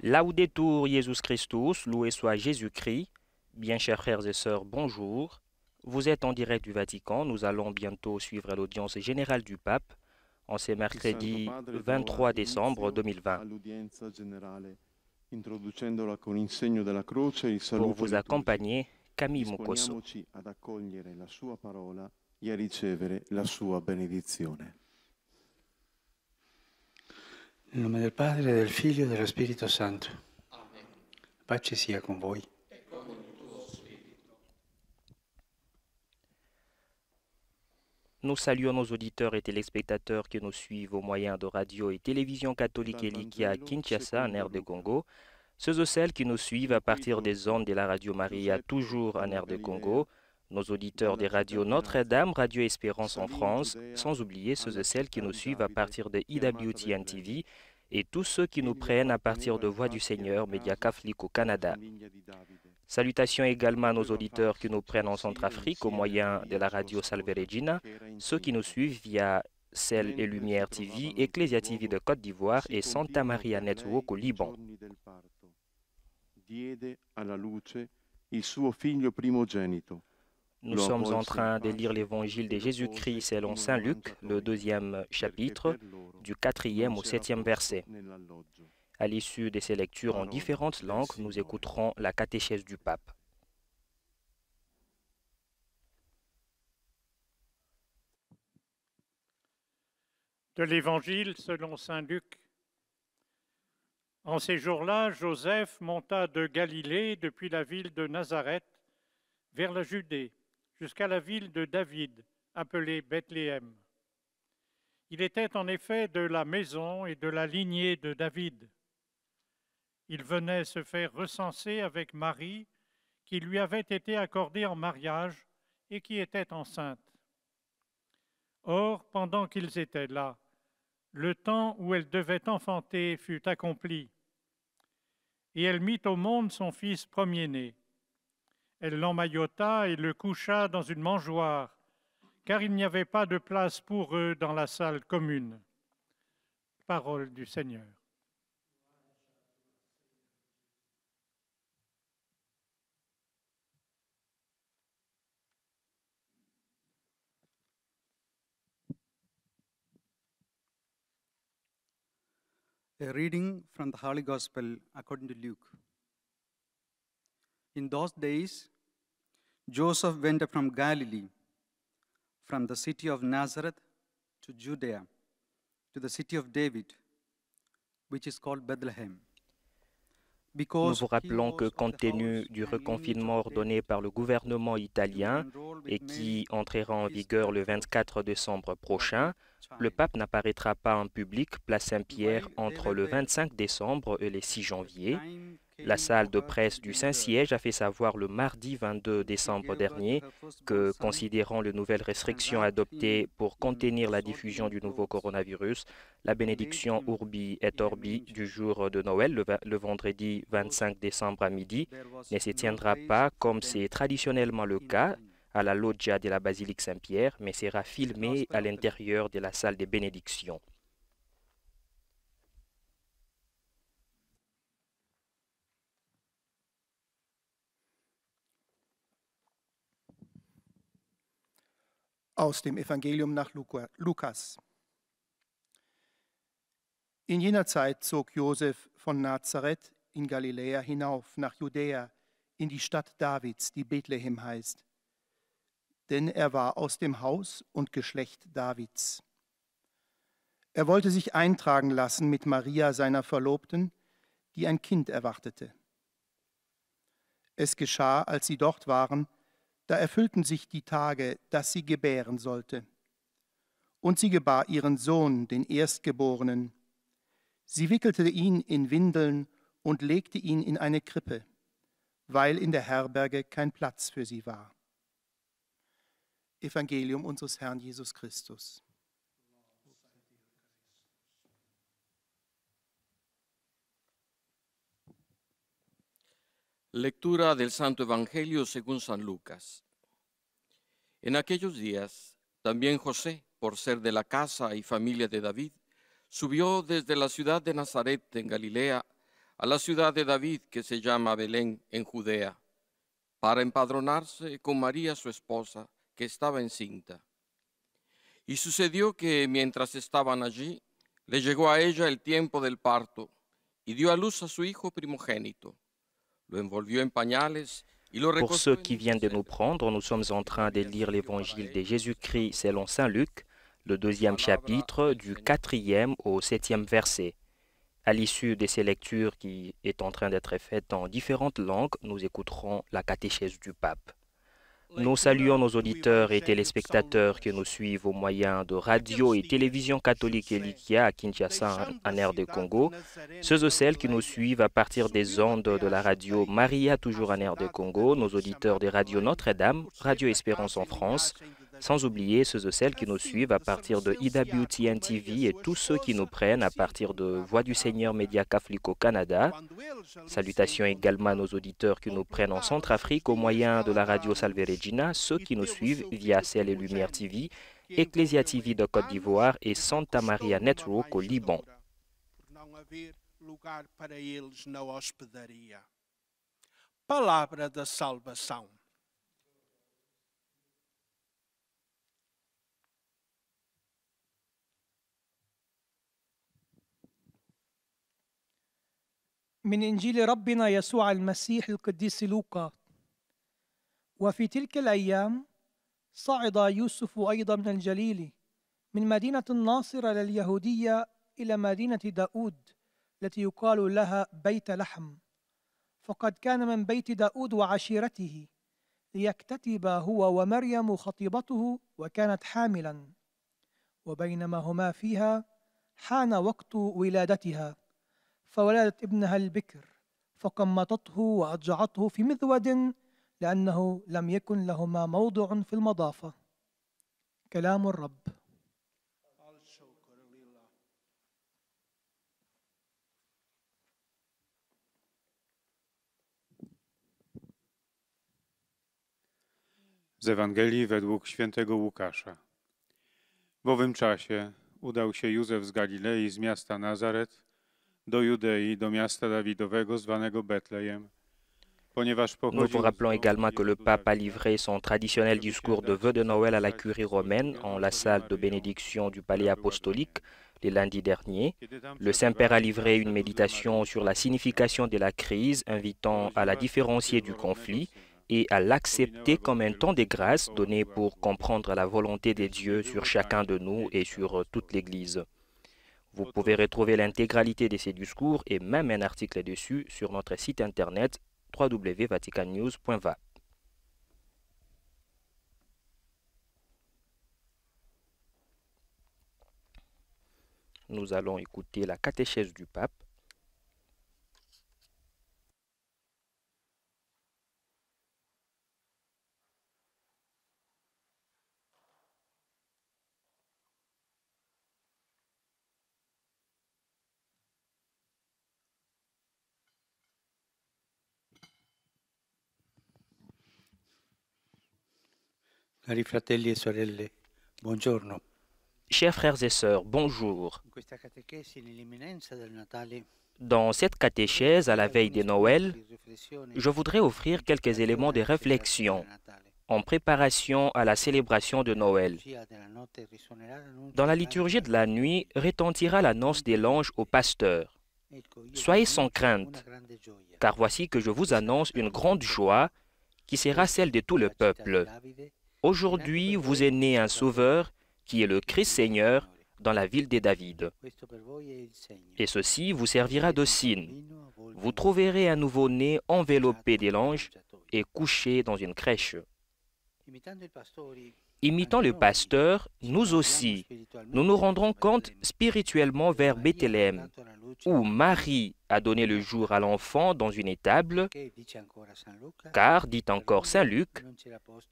Laudetur Jesus Christus, loué soit Jésus-Christ. Bien chers frères et sœurs, bonjour. Vous êtes en direct du Vatican. Nous allons bientôt suivre l'audience générale du pape en ce Il Santo mercredi Padre darà 23 décembre inizio 2020. all'udienza generale, introducendola con il segno della croce e il Pour saluto vous liturgico. accompagner, Camille Mukoso. Disponiamoci ad accogliere la sua parola e a ricevere la sua benedizione. Nel nome del Padre, del Figlio e dello Spirito Santo. Amen. Pace sia con voi. Nous saluons nos auditeurs et téléspectateurs qui nous suivent au moyen de radio et télévision catholique Eliki à Kinshasa, en aire de Congo. Ceux et celles qui nous suivent à partir des ondes de la radio Maria, toujours en aire de Congo. Nos auditeurs des radios Notre-Dame, Radio Espérance en France, sans oublier ceux et celles qui nous suivent à partir de IWTN TV et tous ceux qui nous prennent à partir de Voix du Seigneur, Média Catholique au Canada. Salutations également à nos auditeurs qui nous prennent en Centrafrique au moyen de la radio Salve Regina, ceux qui nous suivent via Celle et Lumière TV, Ecclesia TV de Côte d'Ivoire et Santa Maria Network au Liban. Nous sommes en train de lire l'évangile de Jésus-Christ selon Saint Luc, le 2e chapitre, du 4e au 7e verset. À l'issue de ces lectures en différentes langues, nous écouterons la catéchèse du pape. De l'Évangile selon saint Luc. En ces jours-là, Joseph monta de Galilée depuis la ville de Nazareth vers la Judée, jusqu'à la ville de David, appelée Bethléem. Il était en effet de la maison et de la lignée de David. Il venait se faire recenser avec Marie, qui lui avait été accordée en mariage et qui était enceinte. Or, pendant qu'ils étaient là, le temps où elle devait enfanter fut accompli. Et elle mit au monde son fils premier-né. Elle l'emmaillota et le coucha dans une mangeoire, car il n'y avait pas de place pour eux dans la salle commune. Parole du Seigneur. A reading from the Holy Gospel according to Luke. In those days, Joseph went up from Galilee, from the city of Nazareth to Judea, to the city of David, which is called Bethlehem. Nous vous rappelons que compte tenu du reconfinement ordonné par le gouvernement italien et qui entrera en vigueur le 24 décembre prochain, le pape n'apparaîtra pas en public place Saint-Pierre entre le 25 décembre et le 6 janvier. La salle de presse du Saint-Siège a fait savoir le mardi 22 décembre dernier que, considérant les nouvelles restrictions adoptées pour contenir la diffusion du nouveau coronavirus, la bénédiction Urbi et Orbi du jour de Noël, le vendredi 25 décembre à midi, ne se tiendra pas comme c'est traditionnellement le cas à la loggia de la basilique Saint-Pierre, mais sera filmé à l'intérieur de la salle de bénédiction. Aus dem Evangelium nach Lukas. In jener Zeit zog Josef von Nazareth in Galiläa hinauf nach Judäa, in die Stadt Davids, die Bethlehem heißt. Denn er war aus dem Haus und Geschlecht Davids. Er wollte sich eintragen lassen mit Maria, seiner Verlobten, die ein Kind erwartete. Es geschah, als sie dort waren, da erfüllten sich die Tage, dass sie gebären sollte. Und sie gebar ihren Sohn, den Erstgeborenen. Sie wickelte ihn in Windeln und legte ihn in eine Krippe, weil in der Herberge kein Platz für sie war. Evangelium unseres Herrn Jesus Christus. Lectura del Santo Evangelio según San Lucas. En aquellos días, también José, por ser de la casa y familia de David, subió desde la ciudad de Nazaret en Galilea a la ciudad de David que se llama Belén en Judea, para empadronarse con María su esposa, que estaba encinta. Y sucedió que mientras estaban allí, le llegó a ella el tiempo del parto y dio a luz a su hijo primogénito. Lo envolvió en pañales y lo recostó. Pour ceux qui viennent de nous prendre, nous sommes en train de lire l'évangile de Jésus-Christ selon saint Luc, le 2e chapitre, du 4e au 7e verset. À l'issue de ces lectures qui est en train d'être faite en différentes langues, nous écouterons la catéchèse du pape. Nous saluons nos auditeurs et téléspectateurs qui nous suivent au moyen de radio et télévision catholique Elikia à Kinshasa, en RD Congo, ceux et celles qui nous suivent à partir des ondes de la radio Maria, toujours en RD Congo, nos auditeurs de Radio Notre-Dame, Radio Espérance en France, sans oublier ceux et celles qui nous suivent à partir de IWTN TV et tous ceux qui nous prennent à partir de Voix du Seigneur Média Catholique au Canada. Salutations également à nos auditeurs qui nous prennent en Centrafrique au moyen de la radio Salve Regina, ceux qui nous suivent via Ciel et Lumière TV, Ecclesia TV de Côte d'Ivoire et Santa Maria Network au Liban. Palavra da salvação. من إنجيل ربنا يسوع المسيح القديس لوقا. وفي تلك الأيام صعد يوسف أيضا من الجليل من مدينة الناصرة لليهودية إلى مدينة داود التي يقال لها بيت لحم، فقد كان من بيت داود وعشيرته، ليكتتب هو ومريم خطيبته، وكانت حاملا. وبينما هما فيها حان وقت ولادتها، فولدت ابنها البكر، فقمطته وأضجعته في مذود، لأنه لم يكن لهما موضع في المضافة. كلام الرب. Z Ewangelii według świętego Łukasza. W owym czasie udał się Józef z Galilei, z miasta Nazaret, do Judei, do miasta Dawidowego, zwanego Betlejem. Nous vous rappelons également que le pape a livré son traditionnel discours de vœux de Noël à la curie romaine en la salle de bénédiction du palais apostolique les lundis derniers. Le Saint-Père a livré une méditation sur la signification de la crise, invitant à la différencier du conflit et à l'accepter comme un temps de grâce donné pour comprendre la volonté de Dieu sur chacun de nous et sur toute l'Église. Vous pouvez retrouver l'intégralité de ces discours et même un article dessus sur notre site internet www.vaticannews.va. Nous allons écouter la catéchèse du pape. Cari fratelli e sorelle, buongiorno. Chers frères et sœurs, bonjour. Dans cette catéchèse, à la veille de Noël, je voudrais offrir quelques éléments de réflexion en préparation à la célébration de Noël. Dans la liturgie de la nuit, retentira l'annonce de l'ange au pasteur. Soyez sans crainte, car voici que je vous annonce une grande joie qui sera celle de tout le peuple. Aujourd'hui, vous est né un sauveur qui est le Christ Seigneur dans la ville de David. Et ceci vous servira de signe. Vous trouverez un nouveau-né enveloppé de l'ange et couché dans une crèche. Imitant le pasteur, nous aussi, nous nous rendrons compte spirituellement vers Bethléem, où Marie a donné le jour à l'enfant dans une étable, car, dit encore saint Luc,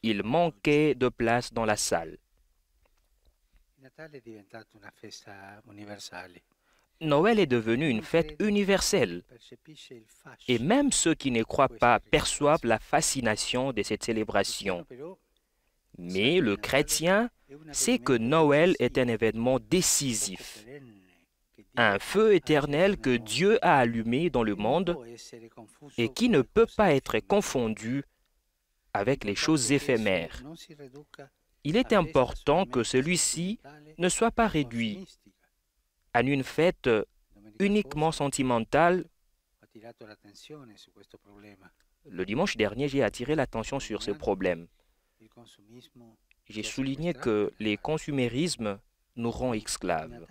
il manquait de place dans la salle. Noël est devenu une fête universelle, et même ceux qui ne croient pas perçoivent la fascination de cette célébration. Mais le chrétien sait que Noël est un événement décisif. un feu éternel que Dieu a allumé dans le monde et qui ne peut pas être confondu avec les choses éphémères. Il est important que celui-ci ne soit pas réduit à une fête uniquement sentimentale. Le dimanche dernier, j'ai attiré l'attention sur ce problème. J'ai souligné que les consumérismes nous rendent esclaves.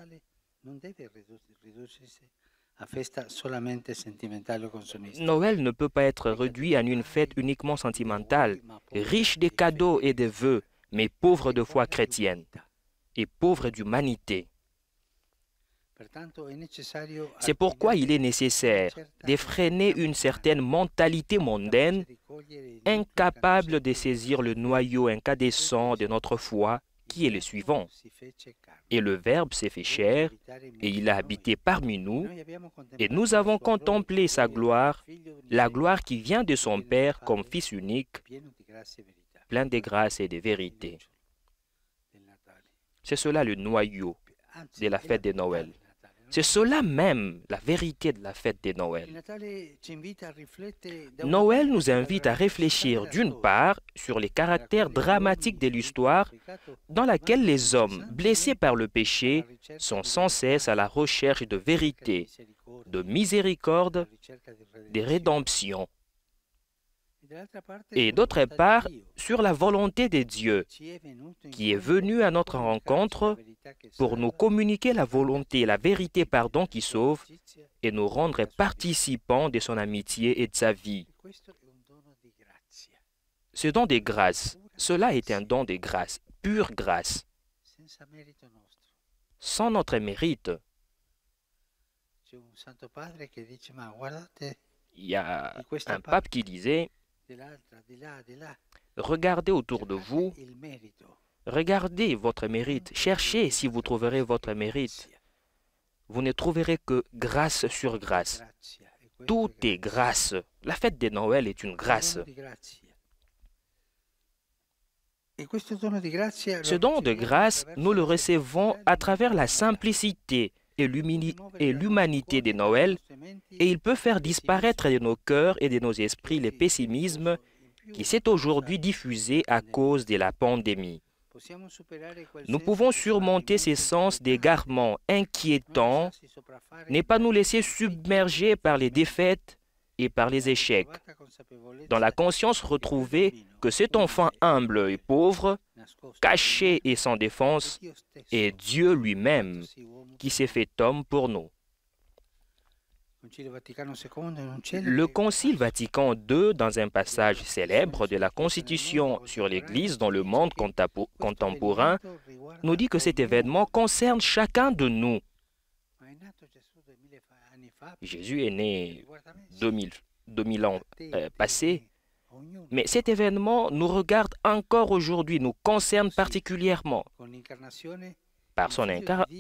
Noël ne peut pas être réduit à une fête uniquement sentimentale, riche des cadeaux et des vœux, mais pauvre de foi chrétienne et pauvre d'humanité. C'est pourquoi il est nécessaire de freiner une certaine mentalité mondaine, incapable de saisir le noyau incandescent de notre foi, qui est le suivant. Et le Verbe s'est fait chair, et il a habité parmi nous, et nous avons contemplé sa gloire, la gloire qui vient de son Père comme Fils unique, plein de grâce et de vérité. C'est cela le noyau de la fête de Noël. C'est cela même la vérité de la fête de Noël. Noël nous invite à réfléchir d'une part sur les caractères dramatiques de l'histoire dans laquelle les hommes blessés par le péché sont sans cesse à la recherche de vérité, de miséricorde, de rédemption. Et d'autre part, sur la volonté de Dieu, qui est venu à notre rencontre pour nous communiquer la volonté, la vérité, qui sauve, et nous rendre participants de son amitié et de sa vie. Ce don de grâce, cela est un don de grâce, pure grâce, sans notre mérite. Il y a un pape qui disait: regardez autour de vous, regardez votre mérite, cherchez si vous trouverez votre mérite. Vous ne trouverez que grâce sur grâce. Tout est grâce. La fête de Noël est une grâce. Ce don de grâce, nous le recevons à travers la simplicité et l'humanité de Noël, et il peut faire disparaître de nos cœurs et de nos esprits le pessimisme qui s'est aujourd'hui diffusé à cause de la pandémie. Nous pouvons surmonter ces sens d'égarement inquiétants, ne pas nous laisser submerger par les défaites et par les échecs, dans la conscience retrouvée que cet enfant humble et pauvre, caché et sans défense, est Dieu lui-même qui s'est fait homme pour nous. Le Concile Vatican II, dans un passage célèbre de la Constitution sur l'Église dans le monde contemporain, nous dit que cet événement concerne chacun de nous. Jésus est né 2000 ans passés, mais cet événement nous regarde encore aujourd'hui, nous concerne particulièrement. Par son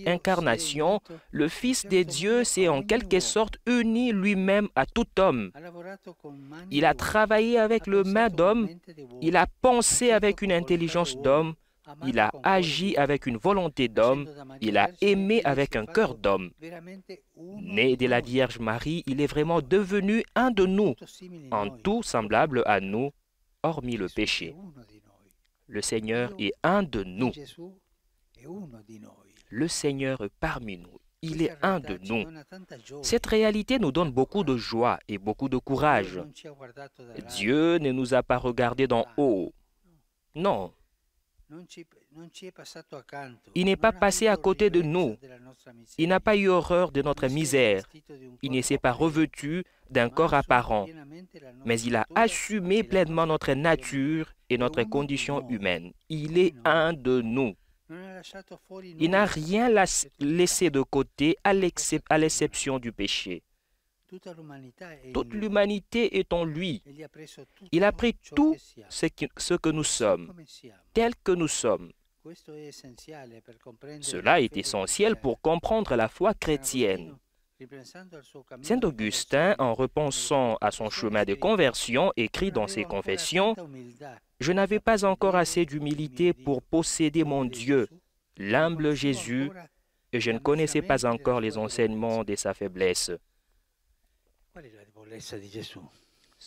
incarnation, le Fils de Dieu s'est en quelque sorte uni lui-même à tout homme. Il a travaillé avec le main d'homme, il a pensé avec une intelligence d'homme, il a agi avec une volonté d'homme, il a aimé avec un cœur d'homme. Né de la Vierge Marie, il est vraiment devenu un de nous, en tout semblable à nous, hormis le péché. Le Seigneur est un de nous. Le Seigneur est parmi nous. Il est un de nous. Cette réalité nous donne beaucoup de joie et beaucoup de courage. Dieu ne nous a pas regardés d'en haut. Non. Il n'est pas passé à côté de nous. Il n'a pas eu horreur de notre misère. Il ne s'est pas revêtu d'un corps apparent. Mais il a assumé pleinement notre nature et notre condition humaine. Il est un de nous. Il n'a rien laissé de côté à l'exception du péché. Toute l'humanité est en lui. Il a pris tout ce que nous sommes, tel que nous sommes. Cela est essentiel pour comprendre la foi chrétienne. Saint Augustin, en repensant à son chemin de conversion, écrit dans ses confessions: « Je n'avais pas encore assez d'humilité pour posséder mon Dieu, l'humble Jésus, et je ne connaissais pas encore les enseignements de sa faiblesse.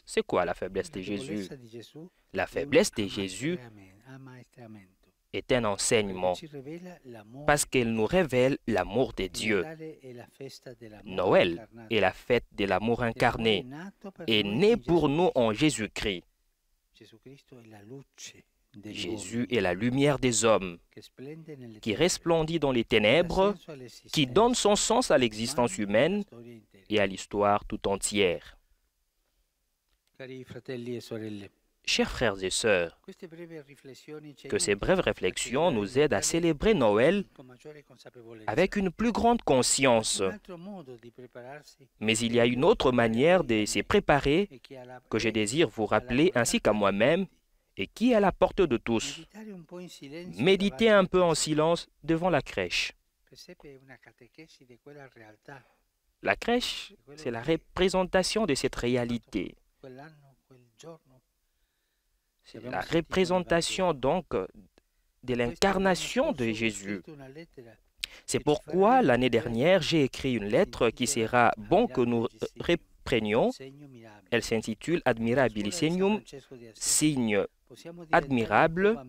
C'est quoi la faiblesse de Jésus? La faiblesse de Jésus est un enseignement parce qu'elle nous révèle l'amour de Dieu. Noël est la fête de l'amour incarné et né pour nous en Jésus-Christ. Jésus est la lumière des hommes qui resplendit dans les ténèbres, qui donne son sens à l'existence humaine et à l'histoire tout entière. Chers frères et sœurs, que ces brèves réflexions nous aident à célébrer Noël avec une plus grande conscience. Mais il y a une autre manière de se préparer que je désire vous rappeler ainsi qu'à moi-même et qui est à la portée de tous. Méditez un peu en silence devant la crèche. La crèche, c'est la représentation de cette réalité. C'est la représentation donc de l'incarnation de Jésus. C'est pourquoi l'année dernière, j'ai écrit une lettre qui sera bon que nous reprenions. Elle s'intitule Admirabilissimium, signe admirable.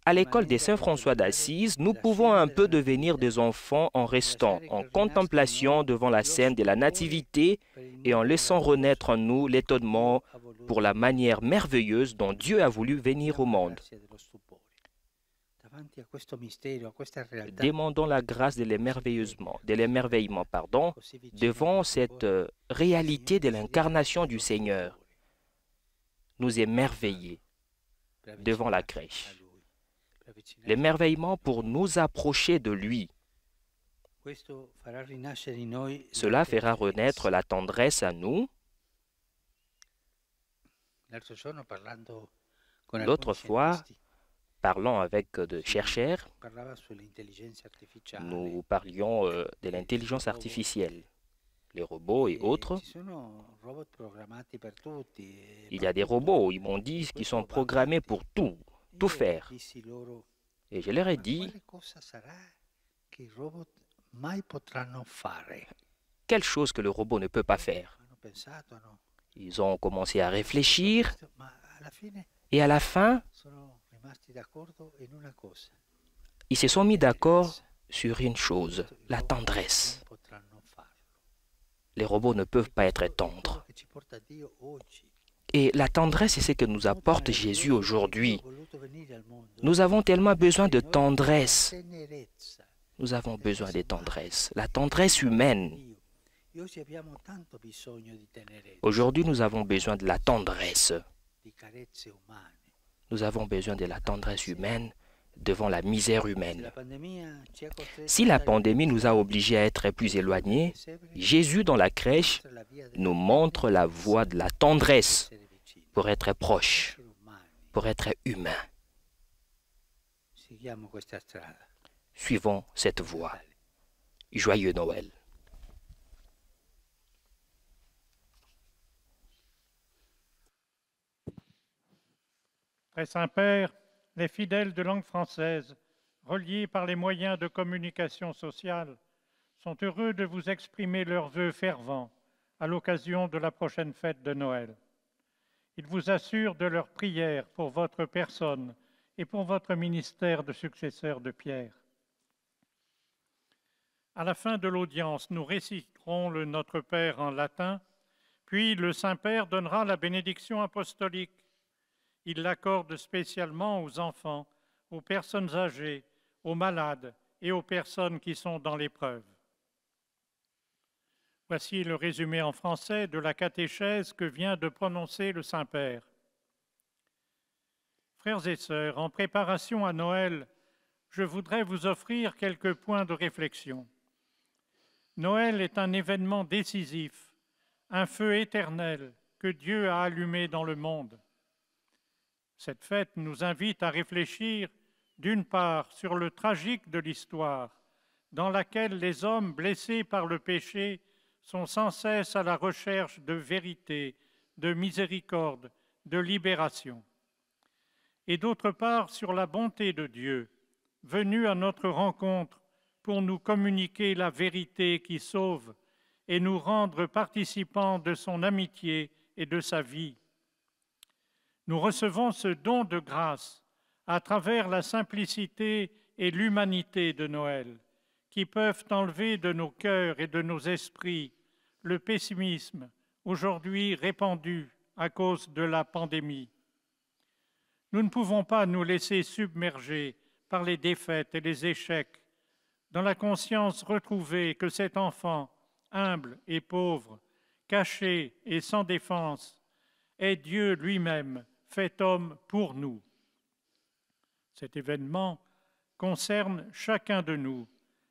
À l'école de Saint-François d'Assise, nous pouvons un peu devenir des enfants en restant en contemplation devant la scène de la Nativité et en laissant renaître en nous l'étonnement pour la manière merveilleuse dont Dieu a voulu venir au monde. Demandons la grâce de l'émerveillement, devant cette réalité de l'incarnation du Seigneur. Nous émerveiller devant la crèche. L'émerveillement pour nous approcher de lui. Cela fera renaître la tendresse à nous. L'autre fois, parlant avec des chercheurs, nous parlions de l'intelligence artificielle, les robots et autres. Il y a des robots, ils m'ont dit, qui sont programmés pour tout faire. Et je leur ai dit, quelle chose que le robot ne peut pas faire. Ils ont commencé à réfléchir et à la fin, ils se sont mis d'accord sur une chose, la tendresse. Les robots ne peuvent pas être tendres. Et la tendresse, c'est ce que nous apporte Jésus aujourd'hui. Nous avons tellement besoin de tendresse. Nous avons besoin de tendresse, la tendresse humaine. Aujourd'hui, nous avons besoin de la tendresse. Nous avons besoin de la tendresse humaine devant la misère humaine. Si la pandémie nous a obligés à être plus éloignés, Jésus dans la crèche nous montre la voie de la tendresse pour être proche, pour être humain. Suivons cette voie. Joyeux Noël. Très Saint-Père, les fidèles de langue française, reliés par les moyens de communication sociale, sont heureux de vous exprimer leurs vœux fervents à l'occasion de la prochaine fête de Noël. Ils vous assurent de leur prière pour votre personne et pour votre ministère de successeur de Pierre. À la fin de l'audience, nous réciterons le Notre Père en latin, puis le Saint-Père donnera la bénédiction apostolique. Il l'accorde spécialement aux enfants, aux personnes âgées, aux malades et aux personnes qui sont dans l'épreuve. Voici le résumé en français de la catéchèse que vient de prononcer le Saint-Père. Frères et sœurs, en préparation à Noël, je voudrais vous offrir quelques points de réflexion. Noël est un événement décisif, un feu éternel que Dieu a allumé dans le monde. Cette fête nous invite à réfléchir, d'une part, sur le tragique de l'histoire, dans laquelle les hommes blessés par le péché sont sans cesse à la recherche de vérité, de miséricorde, de libération. Et d'autre part, sur la bonté de Dieu, venu à notre rencontre pour nous communiquer la vérité qui sauve et nous rendre participants de son amitié et de sa vie. Nous recevons ce don de grâce à travers la simplicité et l'humanité de Noël, qui peuvent enlever de nos cœurs et de nos esprits le pessimisme aujourd'hui répandu à cause de la pandémie. Nous ne pouvons pas nous laisser submerger par les défaites et les échecs, dans la conscience retrouvée que cet enfant, humble et pauvre, caché et sans défense, est Dieu lui-même, fait homme pour nous. Cet événement concerne chacun de nous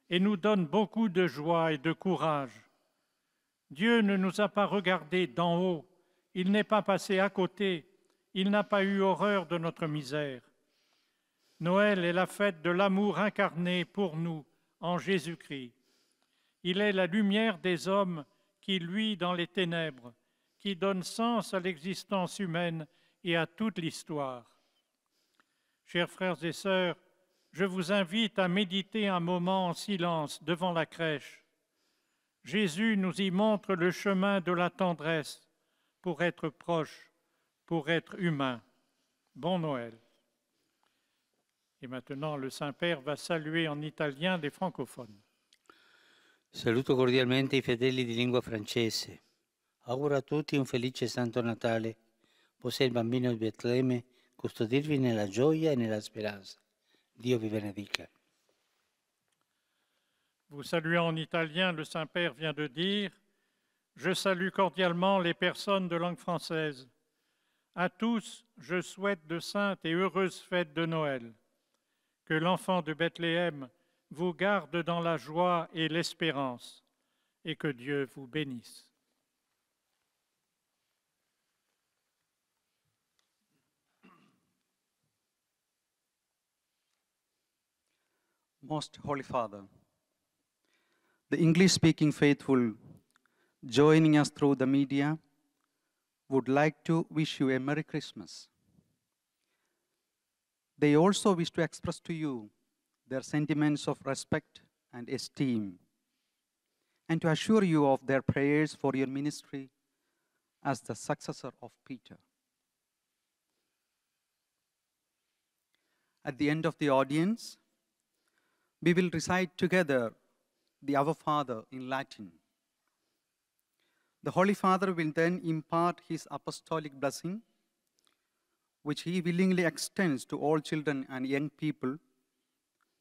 et nous donne beaucoup de joie et de courage. Dieu ne nous a pas regardés d'en haut, il n'est pas passé à côté, il n'a pas eu horreur de notre misère. Noël est la fête de l'amour incarné pour nous en Jésus-Christ. Il est la lumière des hommes qui luit dans les ténèbres, qui donne sens à l'existence humaine et à toute l'histoire. Chers frères et sœurs, je vous invite à méditer un moment en silence devant la crèche. Jésus nous y montre le chemin de la tendresse pour être proche, pour être humain. Bon Noël. Et maintenant, le Saint-Père va saluer en italien les francophones. Saluto cordialmente i fedeli di lingua francese. Auguro a tutti un felice Santo Natale. Possa il bambino di Betlemme custodirvi nella gioia e nella speranza. Dio vi benedica. Vous saluez en italien, le Saint-Père vient de dire « Je salue cordialement les personnes de langue française. À tous, je souhaite de saintes et heureuses fêtes de Noël. Que l'enfant de Bethléem vous garde dans la joie et l'espérance, et que Dieu vous bénisse. » Most Holy Father, the English-speaking faithful joining us through the media would like to wish you a Merry Christmas. They also wish to express to you their sentiments of respect and esteem, and to assure you of their prayers for your ministry as the successor of Peter. At the end of the audience, we will recite together the Our Father in Latin. The Holy Father will then impart his apostolic blessing, which he willingly extends to all children and young people,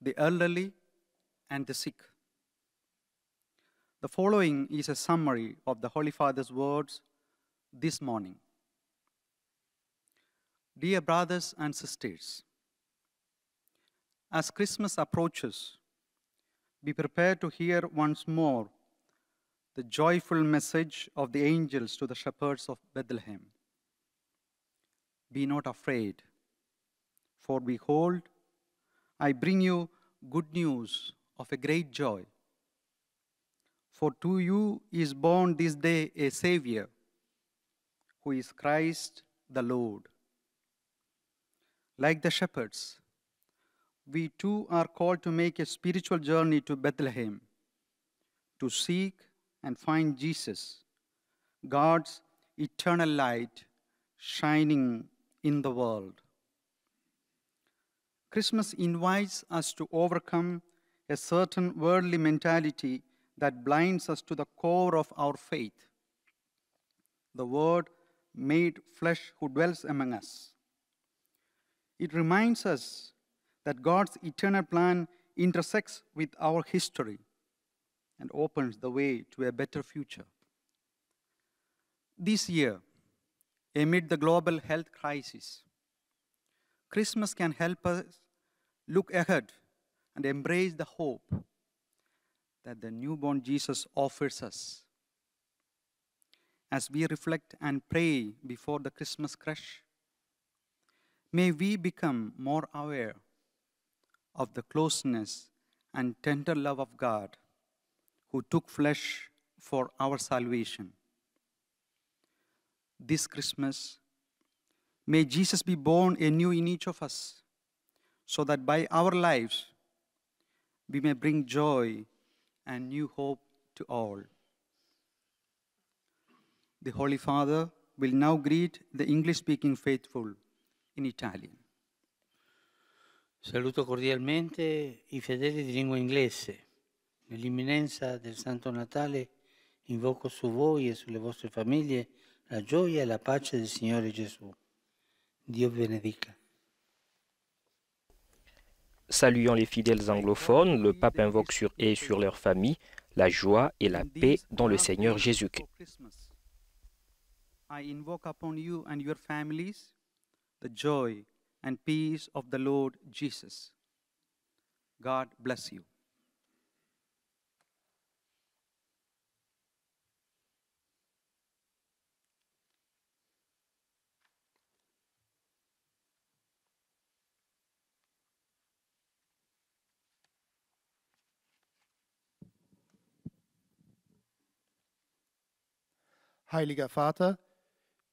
the elderly and the sick. The following is a summary of the Holy Father's words this morning. Dear brothers and sisters, as Christmas approaches, be prepared to hear once more the joyful message of the angels to the shepherds of Bethlehem. Be not afraid, for behold, I bring you good news of a great joy. For to you is born this day a Savior, who is Christ the Lord. Like the shepherds, we too are called to make a spiritual journey to Bethlehem, to seek and find Jesus, God's eternal light shining in the world. Christmas invites us to overcome a certain worldly mentality that blinds us to the core of our faith, the Word made flesh who dwells among us. It reminds us that God's eternal plan intersects with our history and opens the way to a better future. This year, amid the global health crisis, Christmas can help us look ahead and embrace the hope that the newborn Jesus offers us. As we reflect and pray before the Christmas crush, may we become more aware of the closeness and tender love of God, who took flesh for our salvation. This Christmas, may Jesus be born anew in each of us, so that by our lives we may bring joy and new hope to all. The Holy Father will now greet the English-speaking faithful in Italian. Saluto cordialmente I fedeli di lingua inglese. Nell'imminenza del Santo Natale invoco su voi e sulle vostre famiglie la gioia e la pace del Signore Gesù. Dio vi benedica. Saluant les fidèles anglophones, le pape invoque sur eux et sur leur famille la joie et la paix dans le Seigneur Jésus-Christ. I invoke upon you and your families the joy and peace of the Lord Jesus. God bless you. Heiliger Vater,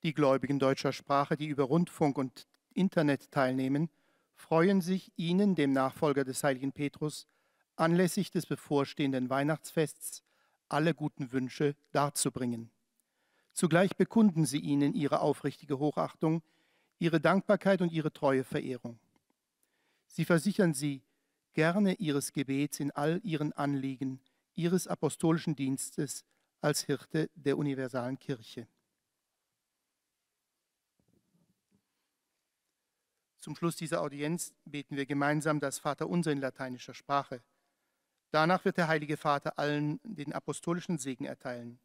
die Gläubigen deutscher Sprache, die über Rundfunk und Internet teilnehmen, freuen sich, Ihnen, dem Nachfolger des heiligen Petrus, anlässlich des bevorstehenden Weihnachtsfests alle guten Wünsche darzubringen. Zugleich bekunden sie Ihnen ihre aufrichtige Hochachtung, ihre Dankbarkeit und ihre treue Verehrung. Sie versichern Sie gerne Ihres Gebets in all Ihren Anliegen, Ihres apostolischen Dienstes als Hirte der universalen Kirche. Zum Schluss dieser Audienz beten wir gemeinsam das Vaterunser in lateinischer Sprache. Danach wird der Heilige Vater allen den apostolischen Segen erteilen.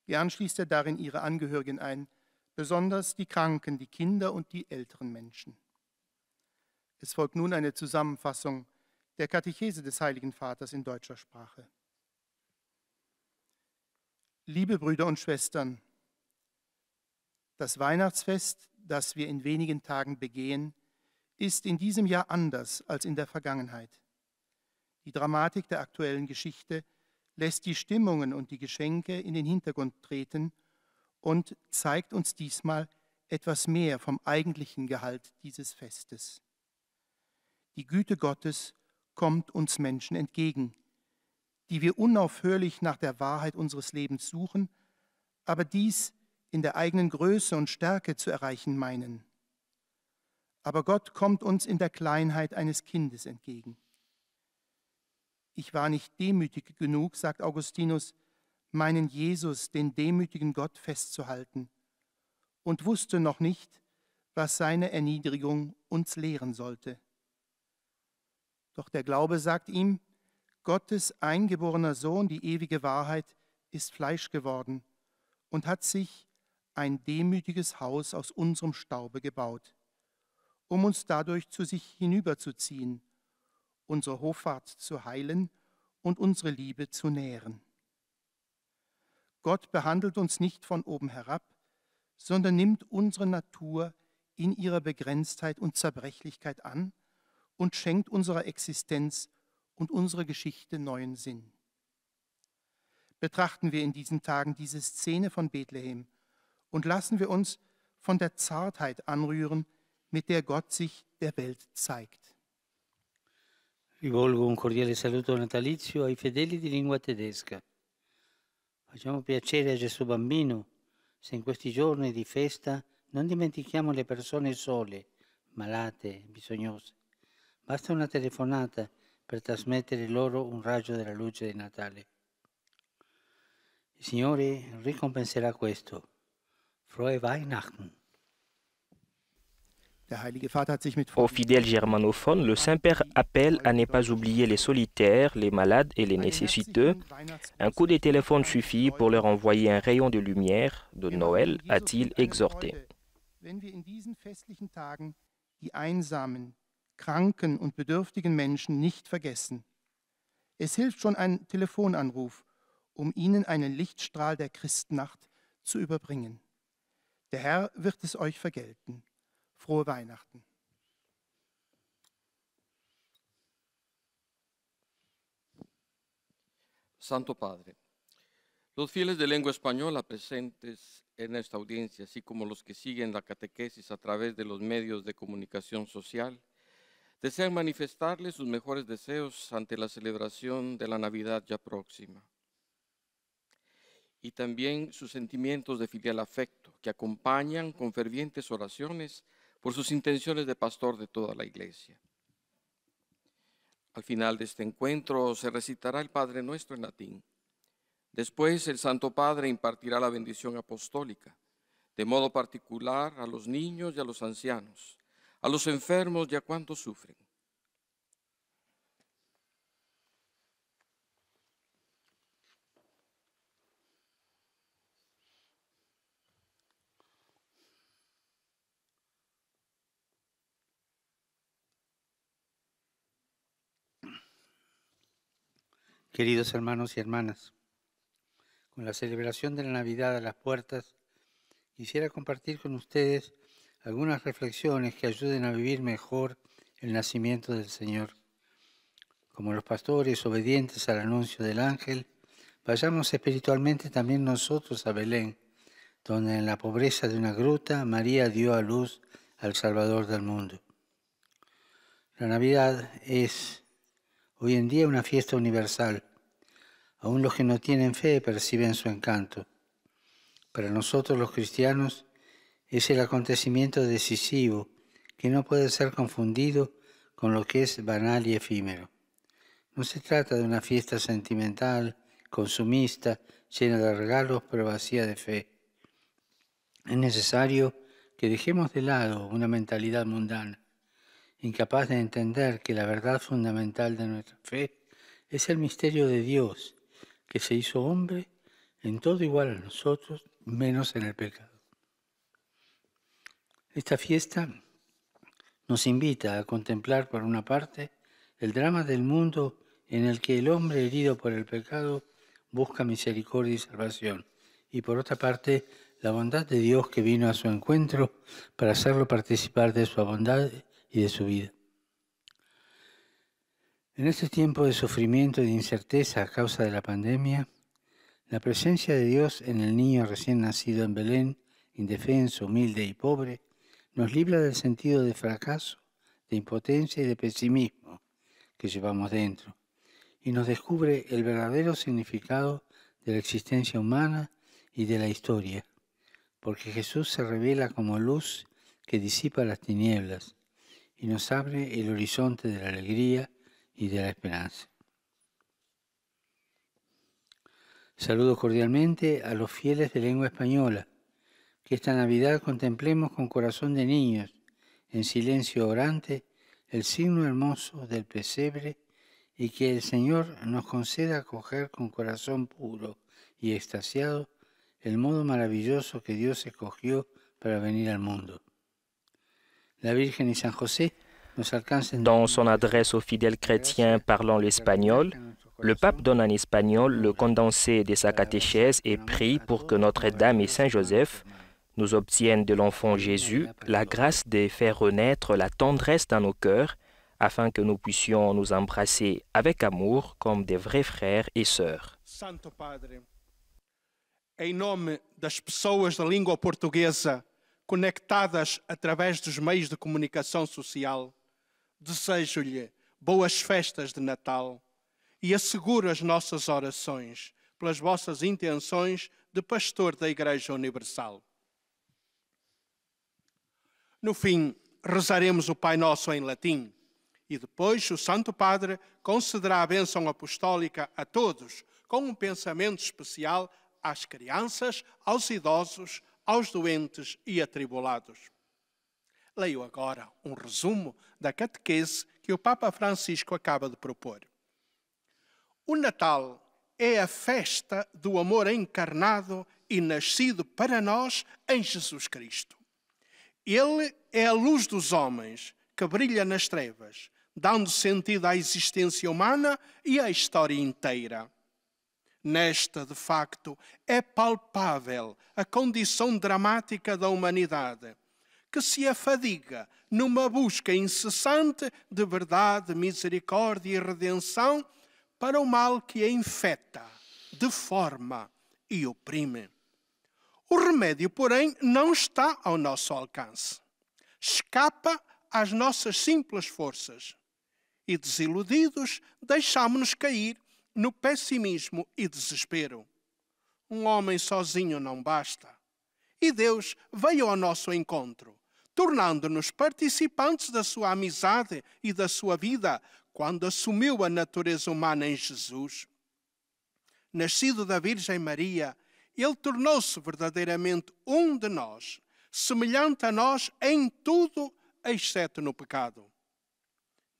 Gern schließt er darin ihre Angehörigen ein, besonders die Kranken, die Kinder und die älteren Menschen. Es folgt nun eine Zusammenfassung der Katechese des Heiligen Vaters in deutscher Sprache. Liebe Brüder und Schwestern, das Weihnachtsfest, das wir in wenigen Tagen begehen, ist in diesem Jahr anders als in der Vergangenheit. Die Dramatik der aktuellen Geschichte lässt die Stimmungen und die Geschenke in den Hintergrund treten und zeigt uns diesmal etwas mehr vom eigentlichen Gehalt dieses Festes. Die Güte Gottes kommt uns Menschen entgegen, die wir unaufhörlich nach der Wahrheit unseres Lebens suchen, aber dies in der eigenen Größe und Stärke zu erreichen meinen. Aber Gott kommt uns in der Kleinheit eines Kindes entgegen. Ich war nicht demütig genug, sagt Augustinus, meinen Jesus, den demütigen Gott, festzuhalten und wusste noch nicht, was seine Erniedrigung uns lehren sollte. Doch der Glaube sagt ihm, Gottes eingeborener Sohn, die ewige Wahrheit, ist Fleisch geworden und hat sich ein demütiges Haus aus unserem Staube gebaut, um uns dadurch zu sich hinüberzuziehen, unsere Hoffart zu heilen und unsere Liebe zu nähren. Gott behandelt uns nicht von oben herab, sondern nimmt unsere Natur in ihrer Begrenztheit und Zerbrechlichkeit an und schenkt unserer Existenz und unserer Geschichte neuen Sinn. Betrachten wir in diesen Tagen diese Szene von Bethlehem und lassen wir uns von der Zartheit anrühren, mit der Gott sich der Welt zeigt. Rivolgo un cordiale saluto natalizio ai fedeli di lingua tedesca. Facciamo piacere a Gesù Bambino se in questi giorni di festa non dimentichiamo le persone sole, malate, bisognose. Basta una telefonata per trasmettere loro un raggio della luce di Natale. Il Signore ricompenserà questo. Frohe Weihnachten. Aux fidèles germanophones, le Saint-Père appelle à ne pas oublier les solitaires, les malades et les nécessiteux. Un coup de téléphone suffit pour leur envoyer un rayon de lumière de Noël, a-t-il exhorté. Wenn wir in diesen festlichen Tagen die einsamen, kranken und bedürftigen Menschen nicht vergessen. Es hilft schon ein Telefonanruf, um ihnen einen Lichtstrahl der Christnacht zu überbringen. Der Herr wird es euch vergelten. Frohe Weihnachten. Santo Padre, los fieles de lengua española presentes en esta audiencia, así como los que siguen la catequesis a través de los medios de comunicación social, desean manifestarle sus mejores deseos ante la celebración de la Navidad ya próxima. Y también sus sentimientos de filial afecto, que acompañan con fervientes oraciones por sus intenciones de pastor de toda la Iglesia. Al final de este encuentro se recitará el Padre Nuestro en latín. Después el Santo Padre impartirá la bendición apostólica, de modo particular a los niños y a los ancianos, a los enfermos y a cuantos sufren. Queridos hermanos y hermanas, con la celebración de la Navidad a las puertas, quisiera compartir con ustedes algunas reflexiones que ayuden a vivir mejor el nacimiento del Señor. Como los pastores obedientes al anuncio del ángel, vayamos espiritualmente también nosotros a Belén, donde en la pobreza de una gruta María dio a luz al Salvador del mundo. La Navidad es hoy en día una fiesta universal. Aún los que no tienen fe perciben su encanto. Para nosotros los cristianos es el acontecimiento decisivo que no puede ser confundido con lo que es banal y efímero. No se trata de una fiesta sentimental, consumista, llena de regalos, pero vacía de fe. Es necesario que dejemos de lado una mentalidad mundana, incapaz de entender que la verdad fundamental de nuestra fe es el misterio de Dios, que se hizo hombre en todo igual a nosotros, menos en el pecado. Esta fiesta nos invita a contemplar, por una parte, el drama del mundo en el que el hombre herido por el pecado busca misericordia y salvación, y por otra parte, la bondad de Dios que vino a su encuentro para hacerlo participar de su bondad y de su vida. En este tiempo de sufrimiento y de incerteza a causa de la pandemia, la presencia de Dios en el niño recién nacido en Belén, indefenso, humilde y pobre, nos libra del sentido de fracaso, de impotencia y de pesimismo que llevamos dentro, y nos descubre el verdadero significado de la existencia humana y de la historia, porque Jesús se revela como luz que disipa las tinieblas y nos abre el horizonte de la alegría y de la esperanza. Saludo cordialmente a los fieles de lengua española, que esta Navidad contemplemos con corazón de niños, en silencio orante, el signo hermoso del pesebre, y que el Señor nos conceda acoger con corazón puro y extasiado el modo maravilloso que Dios escogió para venir al mundo. La Virgen y San José nos alcancen. Dans son adresse aux fidèles chrétiens parlant l'espagnol, le pape donne en espagnol le condensé de sa catéchèse et prie pour que Notre-Dame et Saint Joseph nous obtiennent de l'enfant Jésus la grâce de faire renaître la tendresse dans nos cœurs, afin que nous puissions nous embrasser avec amour comme des vrais frères et sœurs. Santo Padre, em nome das pessoas da língua portuguesa conectadas através dos meios de comunicação social, desejo-lhe boas festas de Natal e asseguro as nossas orações pelas vossas intenções de pastor da Igreja Universal. No fim, rezaremos o Pai Nosso em latim e depois o Santo Padre concederá a bênção apostólica a todos, com um pensamento especial às crianças, aos idosos, aos doentes e atribulados. Leio agora um resumo da catequese que o Papa Francisco acaba de propor. O Natal é a festa do amor encarnado e nascido para nós em Jesus Cristo. Ele é a luz dos homens que brilha nas trevas, dando sentido à existência humana e à história inteira. Nesta, de facto, é palpável a condição dramática da humanidade, que se afadiga numa busca incessante de verdade, misericórdia e redenção para o mal que a infecta, deforma e oprime. O remédio, porém, não está ao nosso alcance. Escapa às nossas simples forças. E desiludidos, deixámo-nos cair no pessimismo e desespero. Um homem sozinho não basta. E Deus veio ao nosso encontro, tornando-nos participantes da sua amizade e da sua vida, quando assumiu a natureza humana em Jesus. Nascido da Virgem Maria, ele tornou-se verdadeiramente um de nós, semelhante a nós em tudo, exceto no pecado.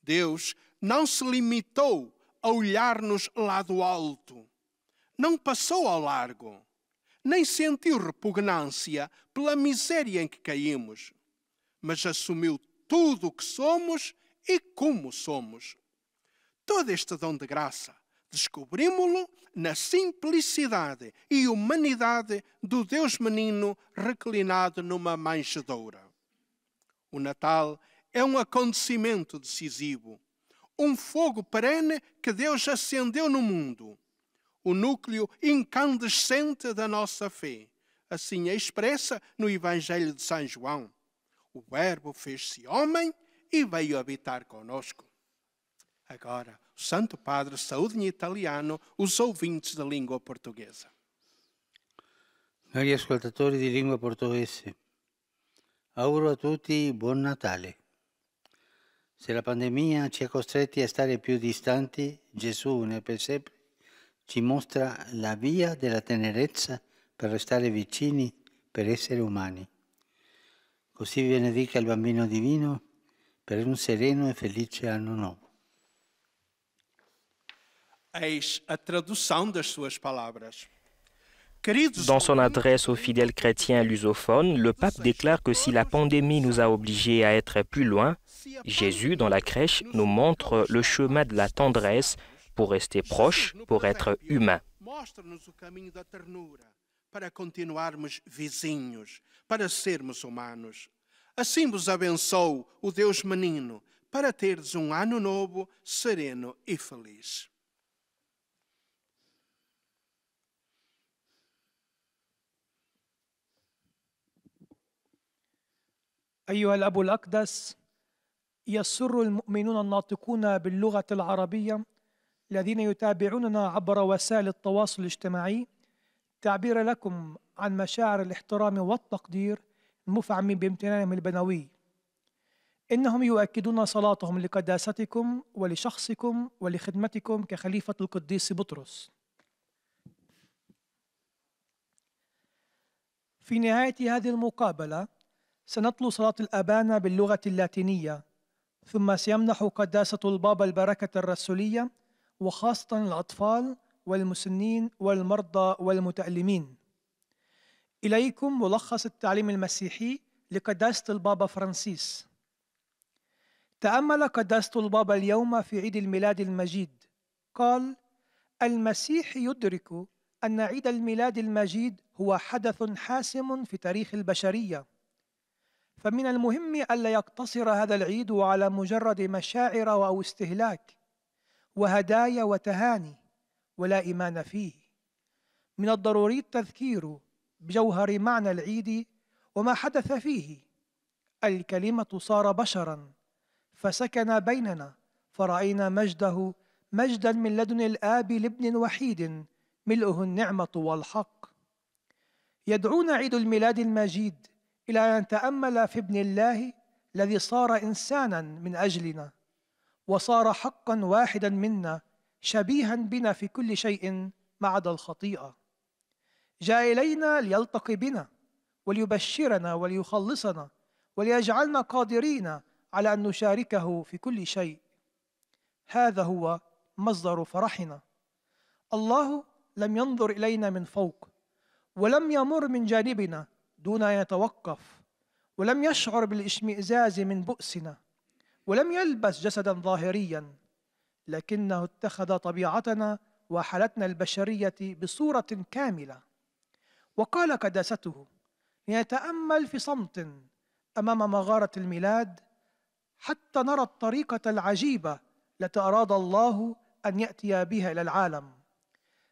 Deus não se limitou a olhar-nos lá do alto, não passou ao largo, nem sentiu repugnância pela miséria em que caímos, mas assumiu tudo o que somos e como somos. Todo este dom de graça descobrimos-lo na simplicidade e humanidade do Deus menino reclinado numa manjedoura. O Natal é um acontecimento decisivo, um fogo perene que Deus acendeu no mundo, o núcleo incandescente da nossa fé. Assim é expressa no Evangelho de São João. O Verbo fez-se homem e veio habitar conosco. Agora, o Santo Padre saúde em italiano os ouvintes da língua portuguesa. Cari ascoltatori di lingua portoghese, auguro a tutti buon Natale. Se la pandemia ci ha costretti a stare più distanti, Gesù nel presepe ci mostra la via della tenerezza per restare vicini, per essere umani. Così vi benedica il Bambino Divino per un sereno e felice anno nuovo. Eis a tradução das suas palavras. Dans son adresse aux fidèles chrétiens lusophones, le pape déclare que si la pandémie nous a obligés à être plus loin, Jésus, dans la crèche, nous montre le chemin de la tendresse pour rester proche, pour être humain. Mostra-nos o caminho da ternura para continuarmos vizinhos, para sermos humanos. Assim vos abençoo o Deus menino para teres um ano novo, sereno e feliz. أيها الأب الأقدس، يسر المؤمنون الناطقون باللغة العربية الذين يتابعوننا عبر وسائل التواصل الاجتماعي تعبير لكم عن مشاعر الاحترام والتقدير المفعم بامتنانهم البنوي. إنهم يؤكدون صلاتهم لقداستكم ولشخصكم ولخدمتكم كخليفة القديس بطرس. في نهاية هذه المقابلة سنتلو صلاة الأبانا باللغة اللاتينية، ثم سيمنح قداسة البابا البركة الرسولية وخاصة الأطفال والمسنين والمرضى والمتألمين. إليكم ملخص التعليم المسيحي لقداسة البابا فرانسيس. تأمل قداسة البابا اليوم في عيد الميلاد المجيد. قال: المسيح يدرك أن عيد الميلاد المجيد هو حدث حاسم في تاريخ البشرية، فمن المهم ألا يقتصر هذا العيد على مجرد مشاعر أو استهلاك وهدايا وتهاني ولا إيمان فيه. من الضروري التذكير بجوهر معنى العيد وما حدث فيه. الكلمة صار بشرا فسكن بيننا فرأينا مجده، مجدا من لدن الآب لابن وحيد ملؤه النعمة والحق. يدعونا عيد الميلاد المجيد إلى أن نتأمل في ابن الله الذي صار إنسانا من أجلنا وصار حقا واحدا منا، شبيها بنا في كل شيء ما عدا الخطيئة. جاء إلينا ليلتقي بنا وليبشرنا وليخلصنا وليجعلنا قادرين على أن نشاركه في كل شيء. هذا هو مصدر فرحنا. الله لم ينظر إلينا من فوق، ولم يمر من جانبنا دون أن يتوقف، ولم يشعر بالاشمئزاز من بؤسنا، ولم يلبس جسدا ظاهريا، لكنه اتخذ طبيعتنا وحالتنا البشرية بصورة كاملة. وقال قداسته: لنتأمل في صمت أمام مغارة الميلاد حتى نرى الطريقة العجيبة التي أراد الله أن يأتي بها إلى العالم.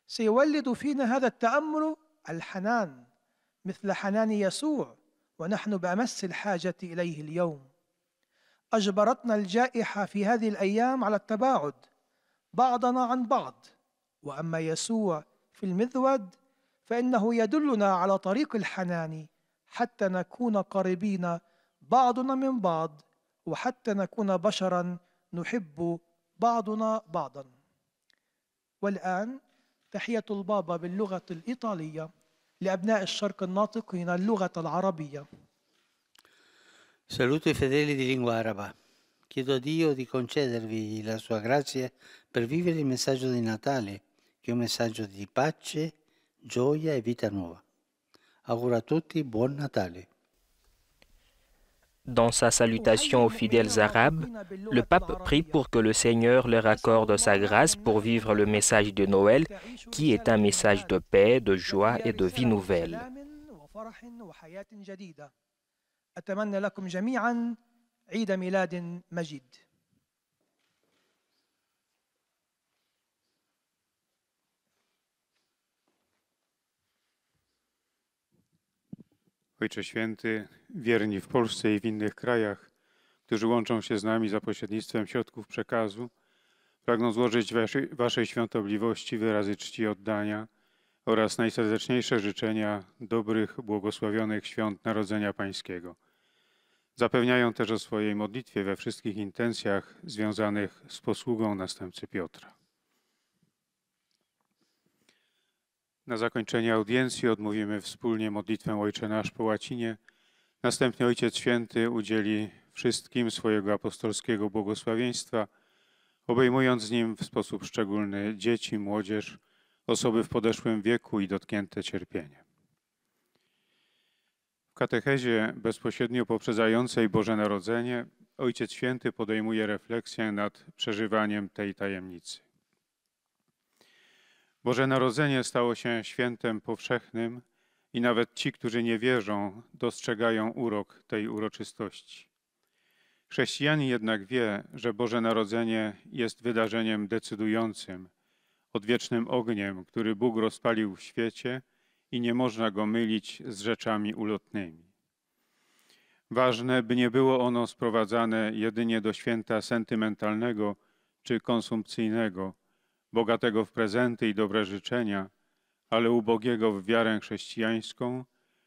سيولد فينا هذا التأمل الحنان مثل حنان يسوع، ونحن بأمس الحاجة إليه اليوم. أجبرتنا الجائحة في هذه الأيام على التباعد بعضنا عن بعض، وأما يسوع في المذود فإنه يدلنا على طريق الحنان حتى نكون قريبين بعضنا من بعض، وحتى نكون بشرا نحب بعضنا بعضا. والآن تحية البابا باللغة الإيطالية لأبناء الشرق الناطقين اللغة العربية. Saluto i fedeli di lingua araba. Chiedo a Dio di concedervi la sua grazia per vivere il messaggio di Natale, che è un messaggio di pace, gioia e vita nuova. Auguro a tutti buon Natale. Dans sa salutation aux fidèles arabes, le pape prie pour que le Seigneur leur accorde sa grâce pour vivre le message de Noël, qui est un message de paix, de joie et de vie nouvelle. أتمنى لكم جميعا عيد ميلاد مجيد. Ojcze Święty, wierni w Polsce i w innych krajach, którzy łączą się z nami za pośrednictwem środków przekazu, pragną złożyć Waszej świątobliwości wyrazy czci i oddania oraz najserdeczniejsze życzenia dobrych, błogosławionych świąt Narodzenia Pańskiego. Zapewniają też o swojej modlitwie we wszystkich intencjach związanych z posługą następcy Piotra. Na zakończenie audiencji odmówimy wspólnie modlitwę Ojcze Nasz po łacinie. Następnie Ojciec Święty udzieli wszystkim swojego apostolskiego błogosławieństwa, obejmując nim w sposób szczególny dzieci, młodzież, osoby w podeszłym wieku i dotknięte cierpieniem. W katechezie bezpośrednio poprzedzającej Boże Narodzenie Ojciec Święty podejmuje refleksję nad przeżywaniem tej tajemnicy. Boże Narodzenie stało się świętem powszechnym i nawet ci, którzy nie wierzą, dostrzegają urok tej uroczystości. Chrześcijanin jednak wie, że Boże Narodzenie jest wydarzeniem decydującym, odwiecznym ogniem, który Bóg rozpalił w świecie i nie można go mylić z rzeczami ulotnymi. Ważne, by nie było ono sprowadzane jedynie do święta sentymentalnego czy konsumpcyjnego, bogatego w prezenty i dobre życzenia, ale ubogiego w wiarę chrześcijańską,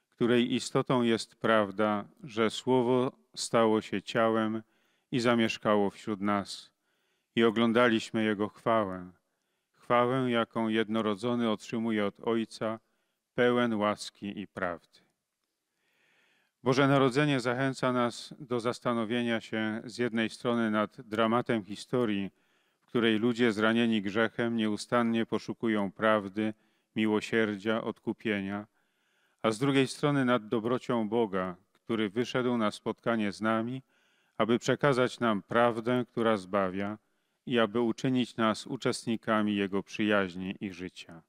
której istotą jest prawda, że Słowo stało się ciałem i zamieszkało wśród nas i oglądaliśmy Jego chwałę, chwałę, jaką jednorodzony otrzymuje od Ojca, pełen łaski i prawdy. Boże Narodzenie zachęca nas do zastanowienia się z jednej strony nad dramatem historii, w której ludzie zranieni grzechem nieustannie poszukują prawdy, miłosierdzia, odkupienia, a z drugiej strony nad dobrocią Boga, który wyszedł na spotkanie z nami, aby przekazać nam prawdę, która zbawia i aby uczynić nas uczestnikami Jego przyjaźni i życia.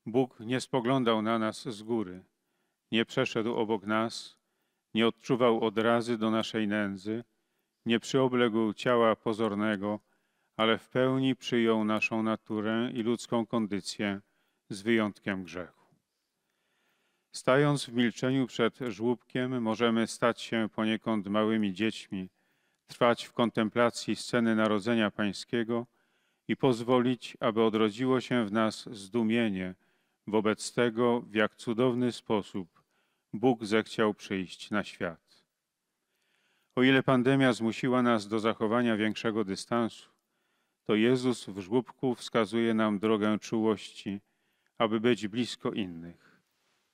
Bóg nie spoglądał na nas z góry, nie przeszedł obok nas, nie odczuwał odrazy do naszej nędzy, nie przyobległ ciała pozornego, ale w pełni przyjął naszą naturę i ludzką kondycję z wyjątkiem grzechu. Stając w milczeniu przed żłóbkiem, możemy stać się poniekąd małymi dziećmi, trwać w kontemplacji sceny Narodzenia Pańskiego i pozwolić, aby odrodziło się w nas zdumienie wobec tego, w jak cudowny sposób Bóg zechciał przyjść na świat. O ile pandemia zmusiła nas do zachowania większego dystansu, to Jezus w żłóbku wskazuje nam drogę czułości, aby być blisko innych.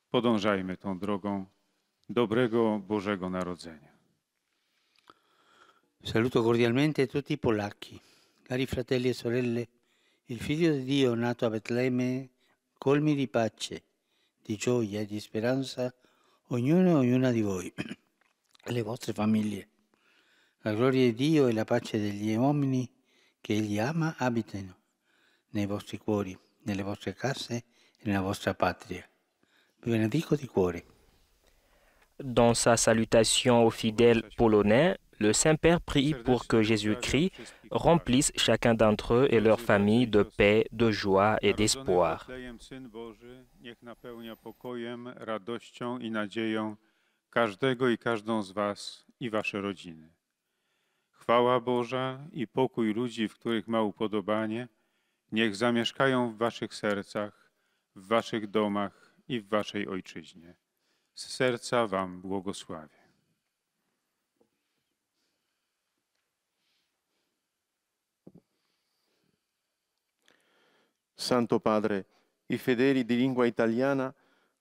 Podążajmy tą drogą dobrego Bożego Narodzenia. Saluto cordialmente tutti i polacchi. Cari fratelli e sorelle, il Figlio di Dio nato a Betlemme, colmi di pace, di gioia e di speranza, ognuno e ognuna di voi e le vostre famiglie. La gloria di Dio e la pace degli uomini che Egli ama abitino nei vostri cuori, nelle vostre case e nella vostra patria. Vi benedico di cuore. Dans sa salutation aux fidèles polonais, le Saint-Père prie pour que Jésus-Christ remplisse chacun d'entre eux et leur famille de paix, de joie et d'espoir. Syn Boży niech napełnia pokojem, radością i nadzieją każdego i każdą z was i wasze rodziny. Chwała Boża i pokój ludzi, w których ma upodobanie, niech zamieszkają w waszych sercach, w waszych domach i w waszej ojczyźnie. Z serca wam błogosławię. Santo Padre, i fedeli di lingua italiana,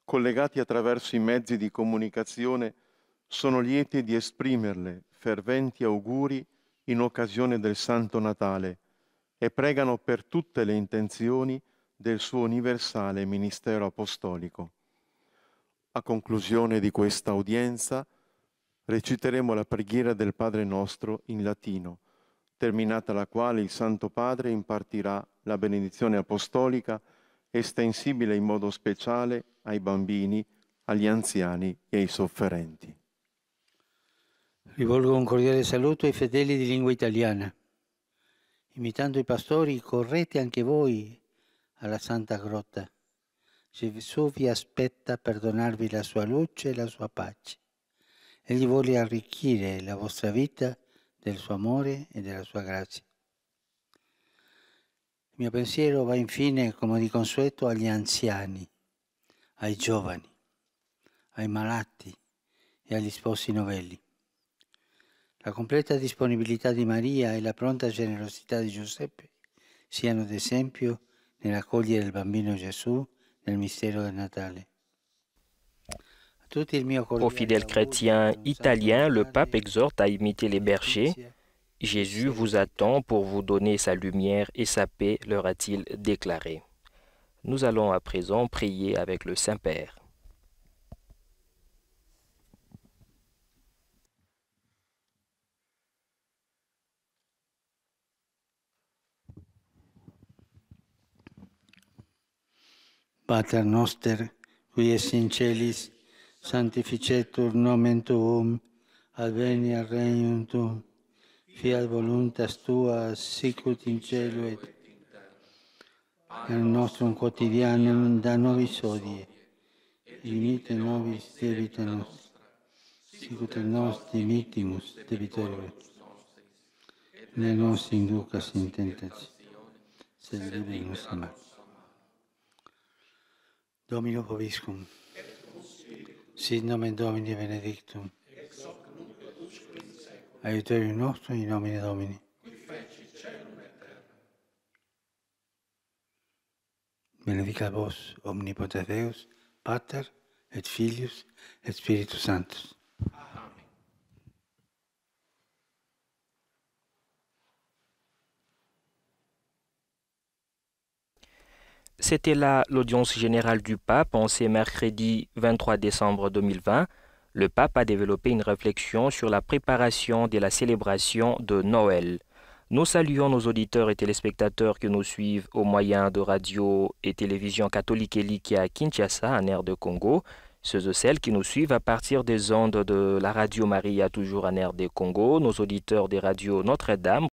collegati attraverso i mezzi di comunicazione, sono lieti di esprimerle ferventi auguri in occasione del Santo Natale e pregano per tutte le intenzioni del suo universale ministero apostolico. A conclusione di questa udienza reciteremo la preghiera del Padre nostro in latino, terminata la quale il Santo Padre impartirà la benedizione apostolica estensibile in modo speciale ai bambini, agli anziani e ai sofferenti. Rivolgo un cordiale saluto ai fedeli di lingua italiana. Imitando i pastori, correte anche voi alla Santa Grotta. Gesù vi aspetta per donarvi la sua luce e la sua pace. Egli vuole arricchire la vostra vita del suo amore e della sua grazia. Il mio pensiero va infine, come di consueto, agli anziani, ai giovani, ai malati e agli sposi novelli. La completa disponibilità di Maria e la pronta generosità di Giuseppe siano d'esempio nell'accogliere il bambino Gesù nel mistero del Natale. Aux fidèles chrétiens italiens, le pape exhorte à imiter les bergers. Jésus vous attend pour vous donner sa lumière et sa paix, leur a-t-il déclaré. Nous allons à présent prier avec le Saint-Père. Pater noster, qui es in celis, sanctificetur nomen tuum, adveniat regnum tuum, fiat voluntas tua, sicut in cielo et nel nostrum quotidianum da nobis hodie, dimite nobis debita nostra, sicut et nos dimitimus debitoribus. Ne nos inducas in tentazione, sed libera a male. Domino Vobiscum, sit nomen Domini benedictum, aiuterium nostrum in nomine Domini. Benedicat vos, omnipotens Deus, Pater, et Filius, et Spiritus Sanctus. C'était là l'audience générale du pape en ce mercredi 23 décembre 2020. Le pape a développé une réflexion sur la préparation de la célébration de Noël. Nous saluons nos auditeurs et téléspectateurs qui nous suivent au moyen de radio et télévision catholique Eliki à Kinshasa, en RD Congo. Ceux et celles qui nous suivent à partir des ondes de la radio Maria, toujours en RD Congo. Nos auditeurs des radios Notre-Dame,